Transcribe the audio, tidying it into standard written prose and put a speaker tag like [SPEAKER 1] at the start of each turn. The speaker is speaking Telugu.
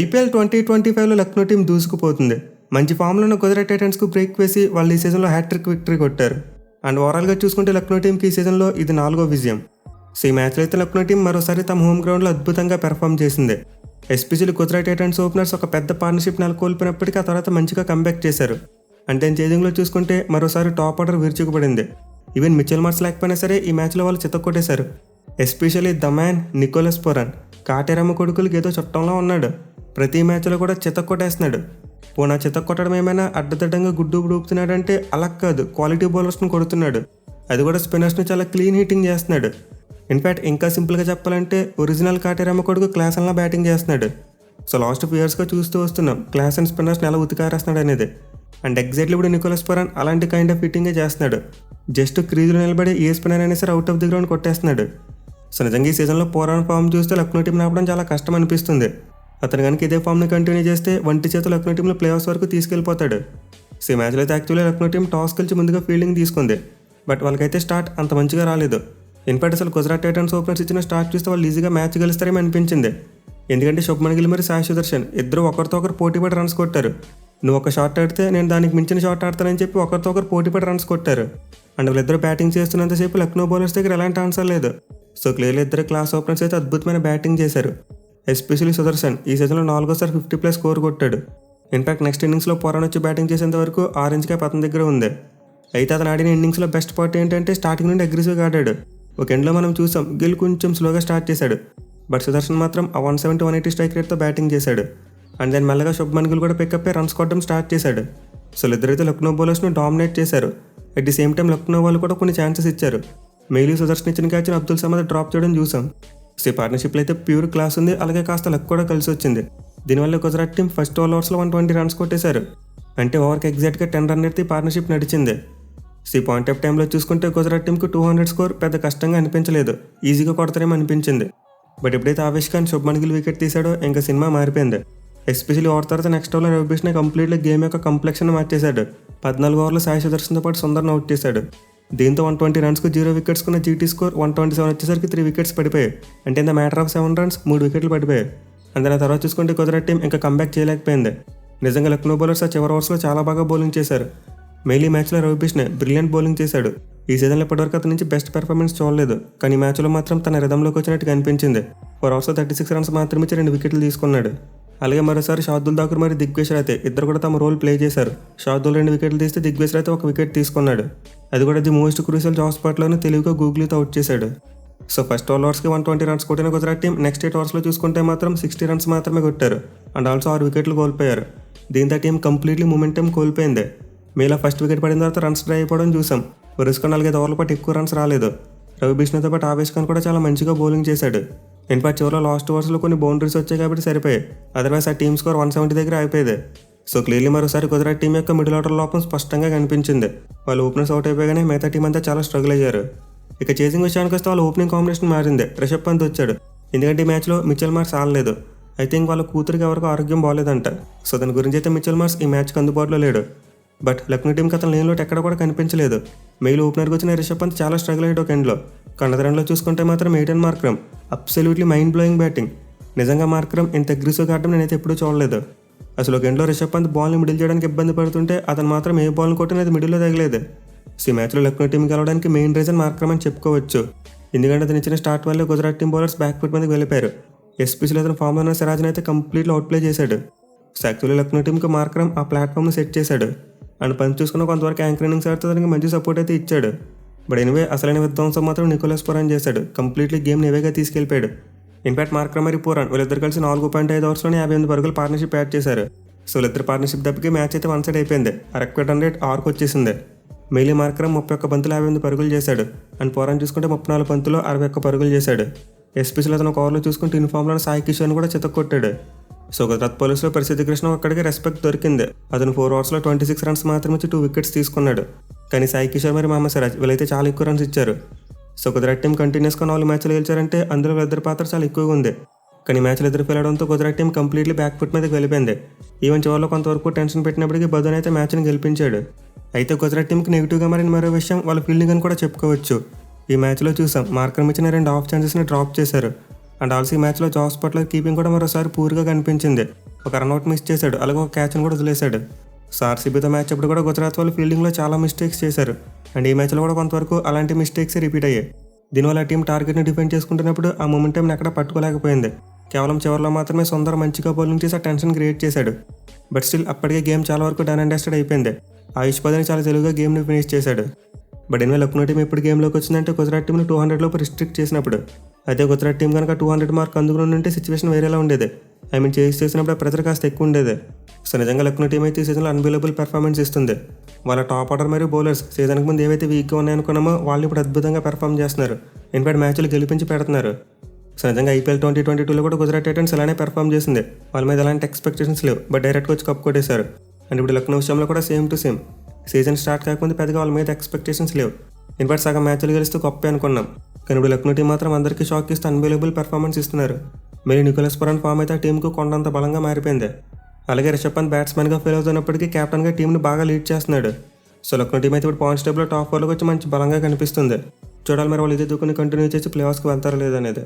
[SPEAKER 1] ఐపీఎల్ 2025లో లక్నో టీం దూసుకుపోతుంది. మంచి ఫామ్లో ఉన్న గుజరాత్ టైటన్స్కు బ్రేక్ వేసి వాళ్ళు ఈ సీజన్లో హ్యాట్రిక్ విక్టరీ కొట్టారు. అండ్ ఓవరాల్గా చూసుకుంటే లక్నో టీంకి ఈ సీజన్లో ఇది 4వ విజయం. సో ఈ మ్యాచ్లో అయితే లక్నో టీం మరోసారి తమ హోమ్ గ్రౌండ్లో అద్భుతంగా పెర్ఫామ్ చేసింది. ఎస్పెషల్లీ గుజరాత్ టైటన్స్ ఓపెనర్స్ ఒక పెద్ద పార్ట్నర్షిప్ నెలకొల్పినప్పటికీ ఆ తర్వాత మంచిగా కంబ్యాక్ చేశారు. అంటే చేజింగ్లో చూసుకుంటే మరోసారి టాప్ ఆర్డర్ విరుచుకుపడింది. ఈవెన్ మిచెల్ మార్ష్ లేకపోయినా సరే ఈ మ్యాచ్లో వాళ్ళు చితక్కొట్టేశారు. Especially the man Nicholas Pooran Kateramma కొడుకులకి ఏదో చుట్టంలో ఉన్నాడు. ప్రతి మ్యాచ్లో కూడా చితక్కొట్టేస్తున్నాడు. పోనా చితక్కొట్టడం ఏమైనా అడ్డదిడ్డంగా గుడ్డు ఊపుతున్నాడంటే అలా కాదు, క్వాలిటీ బౌలర్స్ని కొడుతున్నాడు. అది కూడా స్పిన్నర్స్ని చాలా క్లీన్ హిట్టింగ్ చేస్తున్నాడు. ఇన్ఫ్యాక్ట్ ఇంకా సింపుల్గా చెప్పాలంటే ఒరిజినల్ కాటేరమ్మ కొడుకు క్లాస్ అలా బ్యాటింగ్ చేస్తున్నాడు. సో లాస్ట్ 2 ఇయర్స్గా చూస్తూ వస్తున్నాం క్లాస్ అండ్ స్పిన్నర్స్ని ఎలా ఉతికారేస్తున్నాడు అనేది. అండ్ ఎగ్జాక్ట్లీ ఇప్పుడు నికోలస్ పొరాన్ అలాంటి కైండ్ ఆఫ్ హిట్టింగే చేస్తున్నాడు. జస్ట్ క్రీజులో నిలబడి ఏ స్పిన్నర్ అయినా సరే అవుట్ ఆఫ్ ది గ్రౌండ్ కొట్టేస్తున్నాడు. సో నిజంగా ఈ సీజన్లో పొరాన్ ఫామ్ చూస్తే లక్నో టీం ఆపడం చాలా కష్టం అనిపిస్తుంది. అతను కనుక ఇదే ఫామ్ని కంటిన్యూ చేస్తే వంటి చేతులు లక్నో టీంలో ప్లే ఆఫ్స్ వరకు తీసుకెళ్ళిపోతాడు. సో ఈ మ్యాచ్లో అయితే యాక్చువల్లీ లక్నో టీం టాస్ గెలిచి ముందుగా ఫీల్డింగ్ తీసుకుంది. బట్ వాళ్ళకైతే స్టార్ట్ అంత మంచిగా రాలేదు. ఇన్ఫాక్ట్ అసలు గుజరాత్ టైటన్స్ ఓపెనర్స్ ఇచ్చిన స్టార్ట్ చూస్తే వాళ్ళు ఈజీగా మ్యాచ్ గెలుస్తారేమో అనిపించింది. ఎందుకంటే శుభ్మన్ గిల్ మరి సాయి సుదర్శన్ ఇద్దరు ఒకరితో ఒకరు పోటీపడి రన్స్ కొట్టారు. నువ్వు ఒక షాట్ ఆడితే నేను దానికి మించిన షాట్ ఆడతానని చెప్పి ఒకరితో ఒకరు పోటీపడి రన్స్ కొట్టారు. అండ్ వీళ్ళిద్దరు బ్యాటింగ్ చేస్తున్నంతసేపు లక్నో బౌలర్స్ దగ్గర ఎలాంటి ఆన్సర్ లేదు. సో క్లియర్లీ ఇద్దరు క్లాస్ ఓపెనర్స్ అయితే అద్భుతమైన బ్యాటింగ్ చేశారు. ఎస్పెషల్లీ సుదర్శన్ ఈ సీజన్లో 4వ సారి 50+ స్కోర్ కొట్టాడు. ఇన్ఫాక్ట్ నెక్స్ట్ ఇన్నింగ్స్లో పొరాన్ వచ్చి బ్యాటింగ్ చేసేంత వరకు ఆరెంజ్ క్యాప్ అతని దగ్గర ఉంది. అయితే అతను ఆడిన ఇన్నింగ్స్లో బెస్ట్ పార్ట్ ఏంటంటే స్టార్టింగ్ నుండి అగ్రెసివ్గా ఆడాడు. ఒక ఎండ్లో మనం చూసాం గిల్ కొంచెం స్లోగా స్టార్ట్ చేశాడు. బట్ సుదర్శన్ మాత్రం ఆ 170-180 స్ట్రైక్ రేట్తో బ్యాటింగ్ చేశాడు. అండ్ దెన్ మెల్లగా శుభ్మన్ గిల్ కూడా పికప్ అయ్యి రన్స్ కొట్టడం స్టార్ట్ చేశాడు. సో ఇద్దరైతే లక్నో బౌలర్స్ను డామినేట్ చేశారు. At the same time Lucknow వాళ్ళు కూడా కొన్ని ఛాన్సెస్ ఇచ్చారు. మెయిలీ సుదర్శన్ ఇచ్చిన క్యాచ్ని అబ్దుల్ సమద్ డ్రాప్ చేయడం చూసాం. సో ఈ పార్ట్నర్షిప్లో అయితే ప్యూర్ క్లాస్ ఉంది, అలాగే కాస్త లక్ కూడా కలిసి వచ్చింది. దీనివల్ల గుజరాత్ టీం ఫస్ట్ 12 ఓవర్స్లో 120 రన్స్ కొట్టేశారు. అంటే ఓవర్కి ఎగ్జాక్ట్గా 10 రన్ అయితే ఈ పార్ట్నర్షిప్ నడిచింది. సో ఈ పాయింట్ ఆఫ్ టైంలో చూసుకుంటే గుజరాత్ టీంకి 200 స్కోర్ పెద్ద కష్టంగా అనిపించలేదు, ఈజీగా కొడతారేమో అనిపించింది. బట్ ఎప్పుడైతే ఆవేష్ ఖాన్ శుభ్మన్ గిల్ వికెట్ తీశాడో ఇంకా సినిమా మారిపోయింది. ఎస్పెషల్లీ ఓవర్ తర్వాత నెక్స్ట్ ఓవర్లో రవి బిష్నే కంప్లీట్గా గేమ్ యొక్క కంప్లెక్షన్ మార్చేశాడు. 14 ఓవర్లో సాయి సుదర్శన్తో పాటు సుందర్ని అవుట్ చేశాడు. దీంతో 120 రన్స్కు 0 వికెట్స్ కున్న జీటీ స్కోర్ 127 వచ్చేసరికి 3 వికెట్స్ పడిపోయాయి. అంటే in the matter of 7 runs 3 వికెట్లు పడిపోయాయి. అందులో తర్వాత చూసుకుంటే గుజరాత్ టీం ఇంకా కంబ్యాక్ చేయలేకపోయింది. నిజంగా లక్నో బౌలర్స్ ఆ చివరి ఓవర్స్లో చాలా బాగా బౌలింగ్ చేశారు. మెయిలీ మ్యాచ్లో రవి బిష్నే బ్రిలియంట్ బౌలింగ్ చేశాడు. ఈ సీజన్లో ఇప్పటివరకు అతని నుంచి బెస్ట్ పెర్ఫార్మెన్స్ చూడలేదు, కానీ ఈ మ్యాచ్లో మాత్రం తన రిధంలోకి వచ్చినట్టుగా అనిపించింది. 4 ఓవర్స్లో 36 రన్స్ మాత్రమే ఇచ్చి 2 వికెట్లు తీసుకున్నాడు. అలాగే మరోసారి షార్దుల్ ఠాకూర్ మరియు దిగ్వేష్ అయితే ఇద్దరు కూడా తమ రోల్ ప్లే చేశారు. షార్దుల్ 2 వికెట్లు తీస్తే దిగ్వేష్ అయితే 1 వికెట్ తీసుకున్నాడు. అది కూడా ది మోస్ట్ క్రూషియల్ జాబ్ స్పాట్లోనే తెలివిగా గూగులీతో అవుట్ చేశాడు. సో ఫస్ట్ 12 ఓవర్స్కి 120 రన్స్ కొట్టిన గుజరాత్ టీం నెక్స్ట్ 8 ఓవర్స్లో చూసుకుంటే మాత్రం 60 రన్స్ మాత్రమే కొట్టారు. అండ్ ఆల్సో 6 వికెట్లు కోల్పోయారు. దీంతో టీం కంప్లీట్లీ మొమెంటం కోల్పోయింది. మేలో ఫస్ట్ వికెట్ పడిన తర్వాత రన్స్ డ్రై అయిపోవడం చూసాం. వరుసగా 4-5 ఓవర్ల పాటు ఎక్కువ రన్స్ రాలేదు. రవి బిష్నేతో పాటు ఆవేష్ ఖాన్ కూడా చాలా మంచిగా బౌలింగ్ చేశాడు. ఇన్ఫాక్ట్ చివరిలో లాస్ట్ ఓవర్స్లో కొన్ని బౌండరీస్ వచ్చాయి కాబట్టి సరిపోయాయి. అదర్వైజ్ ఆ టీమ్ స్కోర్ 170 దగ్గర అయిపోయేది. సో క్లియర్లీ మరోసారి గుజరాత్ టీం యొక్క మిడిల్ ఆర్డర్ లోపం స్పష్టంగా కనిపించింది. వాళ్ళు ఓపెనర్స్ అవుట్ అయిపోయాగానే మిగతా టీం అంతా చాలా స్ట్రగుల్ అయ్యారు. ఇక చేసింగ్ విషయానికి వస్తే వాళ్ళ ఓపెనింగ్ కాంబినేషన్ మారింది. రిషబ్ పంత్ వచ్చాడు. ఎందుకంటే ఈ మ్యాచ్లో మిచెల్ మార్ష్ ఆడలేదు. ఐ థింక్ వాళ్ళ కూతురికి ఎవరికో ఆరోగ్యం బాగాలేదంట. సో దాని గురించి అయితే మిచెల్ మార్ష్ ఈ మ్యాచ్కి అందుబాటులో లేడు. బట్ లక్నో టీంకి అతను లేనిలో ఎక్కడ కూడా కనిపించలేదు. మెయిల్ ఓపెనర్కి వచ్చిన రిషబ్ పంత్ చాలా స్ట్రగుల్ అయ్యాడు ఒక ఎండ్లో. కన్నడ రన్లో చూసుకుంటే మాత్రం Aiden Markram absolutely mind blowing batting. నిజంగా మార్క్రమ్ ఇంత అగ్రెసివ్గా ఆడడం నేనైతే ఎప్పుడూ చూడలేదు. అసలు ఒక ఎండ్లో రిషబ్ పంత్ బాల్ని మిడిల్ చేయడానికి ఇబ్బంది పడుతుంటే అతను మాత్రం ఏ బాల్ని కొట్టినది మిడిల్లో తగిలేదు. సో ఈ మ్యాచ్లో లక్నో టీం గెలవడానికి మెయిన్ రీజన్ మార్క్రమ్ అని చెప్పుకోవచ్చు. ఎందుకంటే అతను ఇచ్చిన స్టార్ట్ వల్లే Gujarat team bowlers back foot మీదకి వెళ్ళిపోయారు. ఎస్పెషల్లీ అతను ఫామ్లో ఉన్న సిరాజ్ని అయితే కంప్లీట్లీ అవుట్ ప్లే చేశాడు. సో యాక్చువల్లీ లక్నో టీంకి మార్క్రమ్ ఆ ప్లాట్ఫామ్ని సెట్ చేశాడు. అండ్ పంత్ చూసుకున్న కొంతవరకు యాంకర్ ఇన్నింగ్స్ ఆడితే దానికి మంచి సపోర్ట్ అయితే ఇచ్చాడు. బట్ ఎనివే అసలైన విధ్వంసం మాత్రం నికోలస్ పొరాన్ చేశాడు. కంప్లీట్లీ గేమ్ నేవేగా తీసుకెళ్ళిపోయాడు. ఇన్ఫాక్ట్ మార్క్రమ్ మరియు పొరాన్ వీళ్ళిద్దరు కలిసి 4.5 ఓవర్స్లోనే 58 పరుగులు పార్ట్నర్షిప్ యాడ్ చేశారు. సో వీళ్ళిద్దరు పార్ట్నర్షిప్ దెబ్బకి మ్యాచ్ అయితే 1 సైడ్ అయిపోయింది. ఆ రిక్వైర్డ్ రన్ రేట్ 6కు వచ్చేసింది. మెయిలీ మార్క్రమ్ 31 బంతులు 58 పరుగులు చేశాడు. అండ్ పొరాన్ చూసుకుంటే 34 బంతులు 61 పరుగులు చేశాడు. ఎస్పెషల్లీ అతను ఒక ఓవర్లో చూసుకుంటే ఇన్ఫామ్లో సాయి కిషోర్ని కూడా చితక్కొట్టాడు. సో గుజరాత్ పోలీసులో పరిస్థితి కృష్ణ ఒక్కడికి రెస్పెక్ట్ దొరికింది. అతను 4 ఓవర్స్లో 26 రన్స్ మాత్రమే ఇచ్చి 2 వికెట్స్ తీసుకున్నాడు. కానీ సాయి కిషోర్ మరియు మహమ్మద్ సిరాజ్ వీళ్ళైతే చాలా ఎక్కువ రన్స్ ఇచ్చారు. సో గుజరాత్ టీం కంటిన్యూస్గా 4 మ్యాచ్లు గెలిచారంటే అందులో వీళ్ళిద్దరి పాత్ర చాలా ఎక్కువగా ఉంది. కానీ మ్యాచ్లు ఎదురు వెళ్ళడంతో Gujarat team completely back foot మీదకి వెళ్ళిపోయింది. ఈవెన్ చివరిలో కొంతవరకు టెన్షన్ పెట్టినప్పటికీ బదన్ అయితే మ్యాచ్ని గెలిపించాడు. అయితే గుజరాత్ టీంకి నెగిటివ్గా మారిన మరో విషయం వాళ్ళ ఫీల్డింగ్ అని కూడా చెప్పుకోవచ్చు. ఈ మ్యాచ్లో చూసాం మార్క్రమ్ ఇచ్చిన 2 ఆఫ్ ఛాన్సెస్ని డ్రాప్ చేశారు. అండ్ ఆల్సో ఈ మ్యాచ్లో జాస్ బట్లర్ కీపింగ్ కూడా మరోసారి పూర్గా కనిపించింది. ఒక రన్అట్ మిస్ చేశాడు, అలాగే ఒక క్యాచ్ను కూడా వదిలేశాడు. సో ఆర్సీబీతో మ్యాచ్ అప్పుడు కూడా గుజరాత్ వాళ్ళు ఫీల్డింగ్లో చాలా మిస్టేక్స్ చేశారు. అండ్ ఈ మ్యాచ్లో కూడా కొంతవరకు అలాంటి మిస్టేక్స్ రిపీట్ అయ్యాయి. దీనివల్ల టీం టార్గెట్ని డిఫెండ్ చేసుకుంటున్నప్పుడు ఆ మొమెంటంని ఎక్కడ పట్టుకోలేకపోయింది. కేవలం చివరిలో మాత్రమే సుందర్ మంచిగా బౌలింగ్ చేసి ఆ టెన్షన్ క్రియేట్ చేశాడు. బట్ స్టిల్ అప్పటికే గేమ్ చాలా వరకు డన్ అండ్ డస్టెడ్ అయిపోయింది. ఆయుష్ పదని చాలా తెలుగుగా గేమ్ని ఫినిష్ చేశాడు. బట్ ఎనివే లక్నో టీం ఎప్పుడు గేమ్లోకి వచ్చిందంటే గుజరాత్ టీంని 200 లోపు రిస్ట్రిక్ట్ చేసినప్పుడు. అయితే గుజరాత్ టీం కనుక 200 మార్క్ అందుకుని ఉంటే సిచ్యువేషన్ వేరేలా ఉండేది. చేసినప్పుడు ప్రెజర్ కాస్త ఎక్కువ ఉండేది. సో నిజంగా లక్నో టీం అయితే ఈ సీజన్లో అన్బిలబుల్ పెర్ఫార్మెన్స్ ఇస్తుంది. వాళ్ళ టాప్ ఆర్డర్ మరియు బౌలర్స్ సీజన్కి ముందు ఏవైతే వీక్గా ఉన్నాయనుకున్నామో వాళ్ళు ఇప్పుడు అద్భుతంగా పెర్ఫామ్ చేస్తున్నారు. ఇన్ఫాక్ట్ మ్యాచ్లు గెలిపించి పెడుతున్నారు. సో నిజంగా ఐపీఎల్ 2022లో కూడా గుజరాత్ టైటన్స్ ఇలానే పెర్ఫామ్ చేసింది. వాళ్ళ మీద ఎలాంటి ఎక్స్పెక్టేషన్స్ లేవు, బట్ డైరెక్ట్గా వచ్చి కప్ కొట్టేశారు. అండ్ ఇప్పుడు లక్నో విషయంలో కూడా same to same. Season start కాకముందు పెద్దగా వాళ్ళ మీద ఎక్స్పెక్టేషన్స్ లేవు. ఇన్ఫాక్ట్ సగం మ్యాచ్లు గెలిస్తూ గొప్పే అనుకున్నాం. కానీ ఇప్పుడు లక్నో టీం మాత్రం అందరికీ షాక్ ఇస్తూ అన్బిలబుల్ పెర్ఫార్మెన్స్ ఇస్తున్నారు. మరి నికోలస్ పురాన్ ఫామ్ అయితే ఆ టీంకు కొండంత బలంగా మారిపోయింది. అలాగే రిషబ్ పంత్ బ్యాట్స్మెన్గా ఫెయిల్ అవుతున్నప్పటికీ కెప్టెన్గా టీంని బాగా లీడ్ చేస్తున్నాడు. సో లక్నో టీం అయితే ఇప్పుడు పాయింట్స్ టేబుల్లో టాప్ 4లోకి వచ్చి మంచి బలంగా కనిపిస్తుంది. చూడాలి మరి వాళ్ళు ఇదే దూకుని కంటిన్యూ చేసి ప్లే ఆఫ్స్కి వెళ్తారో లేదనేది.